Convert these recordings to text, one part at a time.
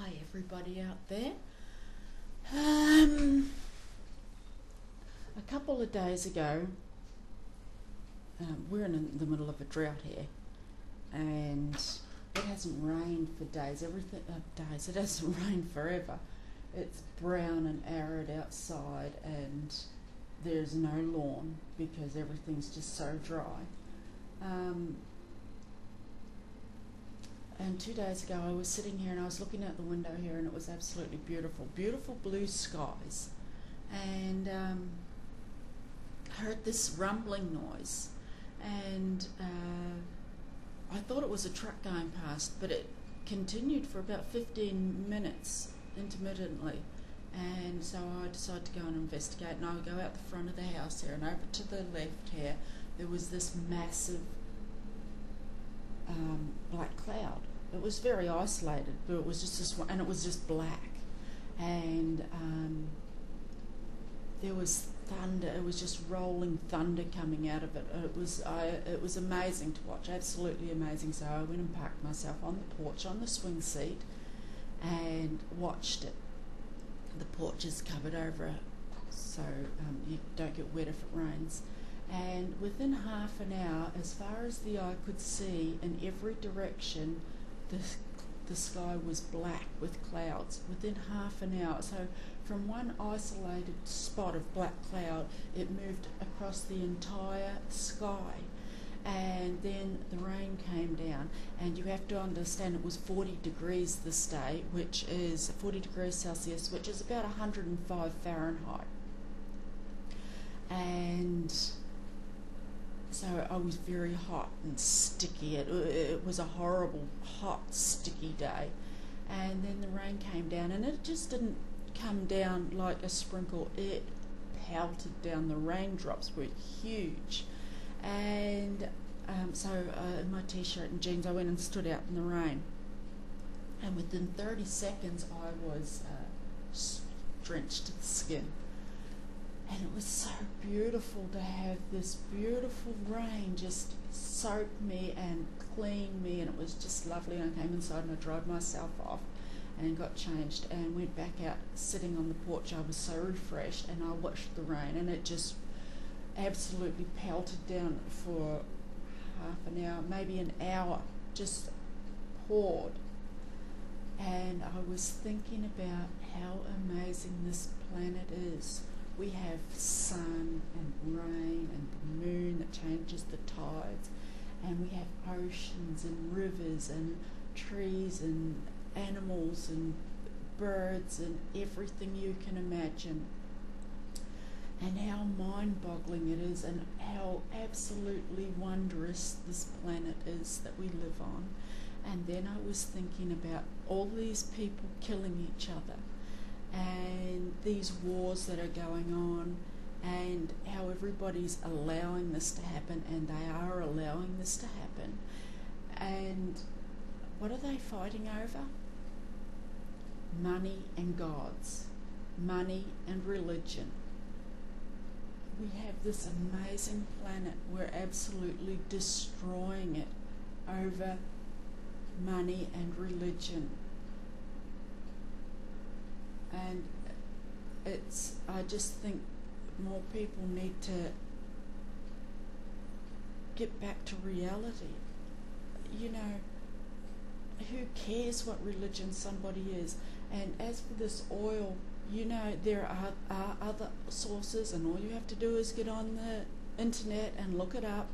Hi everybody out there. A couple of days ago, we're in the middle of a drought here, and it hasn't rained for days. It hasn't rained forever. It's brown and arid outside, and there's no lawn because everything's just so dry. And 2 days ago I was sitting here and I was looking out the window here, and it was absolutely beautiful, beautiful blue skies, and I heard this rumbling noise, and I thought it was a truck going past, but it continued for about 15 minutes intermittently, and so I decided to go and investigate, and I would go out the front of the house here, and over to the left here there was this massive black cloud. It was very isolated, but it was just this one, and it was just black, and there was thunder. It was just rolling thunder coming out of it. It was amazing to watch, absolutely amazing. So I went and parked myself on the porch on the swing seat and watched it. The porch is covered over, so you don't get wet if it rains. And within half an hour, as far as the eye could see, in every direction, the sky was black with clouds. Within half an hour, so from one isolated spot of black cloud, it moved across the entire sky. And then the rain came down, and you have to understand it was 40 degrees this day, which is 40 degrees Celsius, which is about 105 Fahrenheit. And so I was very hot and sticky. It was a horrible, hot, sticky day. And then the rain came down, and it just didn't come down like a sprinkle. It pelted down. The raindrops were huge. And so in my t-shirt and jeans, I went and stood out in the rain. And within 30 seconds, I was drenched to the skin. And it was so beautiful to have this beautiful rain just soak me and clean me, and it was just lovely. And I came inside and I dried myself off and got changed and went back out sitting on the porch. I was so refreshed, and I watched the rain, and it just absolutely pelted down for half an hour, maybe an hour, just poured. And I was thinking about how amazing this planet is. We have sun and rain and the moon that changes the tides, and we have oceans and rivers and trees and animals and birds and everything you can imagine, and how mind-boggling it is, and how absolutely wondrous this planet is that we live on. And then I was thinking about all these people killing each other, and these wars that are going on, and how everybody's allowing this to happen, and they are allowing this to happen. And what are they fighting over? Money and gods, money and religion. We have this amazing planet. We're absolutely destroying it over money and religion. And I just think more people need to get back to reality. You know, who cares what religion somebody is? And as for this oil, you know, there are other sources, and all you have to do is get on the internet and look it up.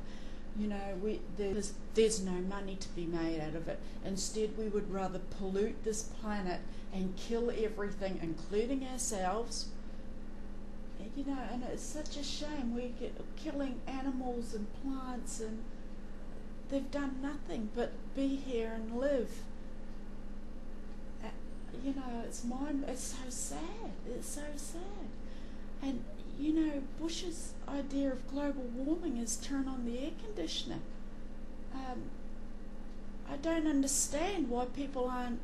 You know, there's no money to be made out of it. Instead, we would rather pollute this planet and kill everything, including ourselves. You know, and it's such a shame. We're killing animals and plants, and they've done nothing but be here and live. You know, it's so sad. It's so sad. And you know, Bush's idea of global warming is turn on the air conditioner. I don't understand why people aren't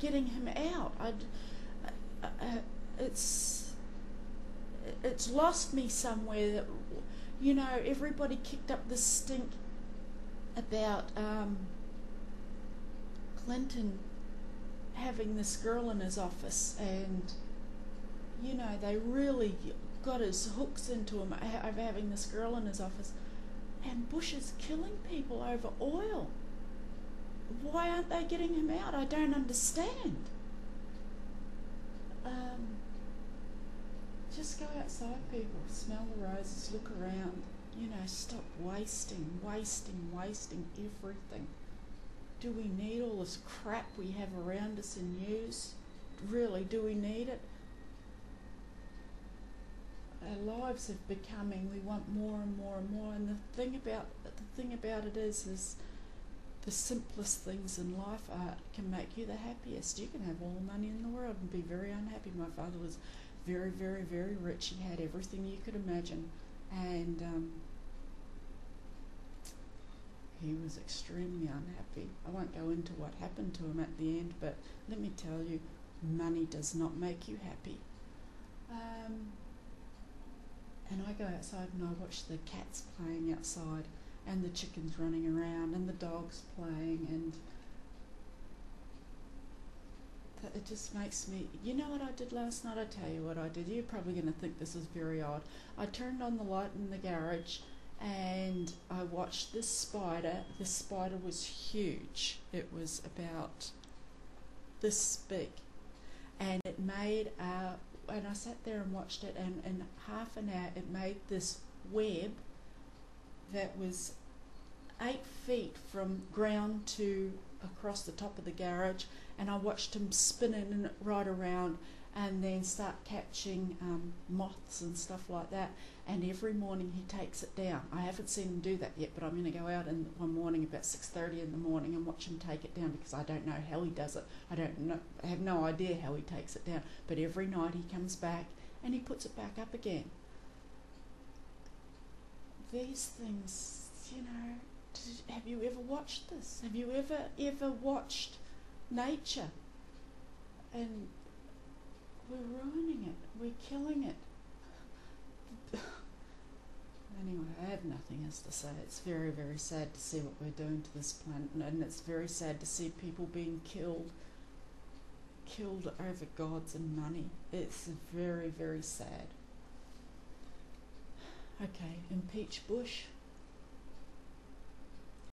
getting him out. It's lost me somewhere that, you know, everybody kicked up the stink about Clinton having this girl in his office, and you know, they really got his hooks into him of having this girl in his office, and Bush is killing people over oil. Why aren't they getting him out? I don't understand. Just go outside, people. Smell the roses, look around. You know, stop wasting everything. Do we need all this crap we have around us in news? Really, do we need it? Our lives are becoming, we want more and more and more, and the thing about it is the simplest things in life can make you the happiest. You can have all the money in the world and be very unhappy. My father was very, very, very rich. He had everything you could imagine, and he was extremely unhappy. I won't go into what happened to him at the end, but let me tell you, money does not make you happy. And I go outside and I watch the cats playing outside, and the chickens running around, and the dogs playing, and it just makes me... You know what I did last night? I tell you what I did. You're probably going to think this is very odd. I turned on the light in the garage and I watched this spider. This spider was huge. It was about this big, and it made and I sat there and watched it, and in half an hour it made this web that was 8 feet from ground to across the top of the garage, and I watched him spinning right around and then start catching moths and stuff like that, and every morning he takes it down. I haven't seen him do that yet, but I'm going to go out one morning about 6:30 in the morning and watch him take it down, because I don't know how he does it. I have no idea how he takes it down, but every night he comes back and he puts it back up again. These things, you know, have you ever watched this? Have you ever watched nature? And we're ruining it. We're killing it. Anyway, I have nothing else to say. It's very, very sad to see what we're doing to this planet, and it's very sad to see people being killed over gods and money. It's very, very sad. Okay, impeach Bush.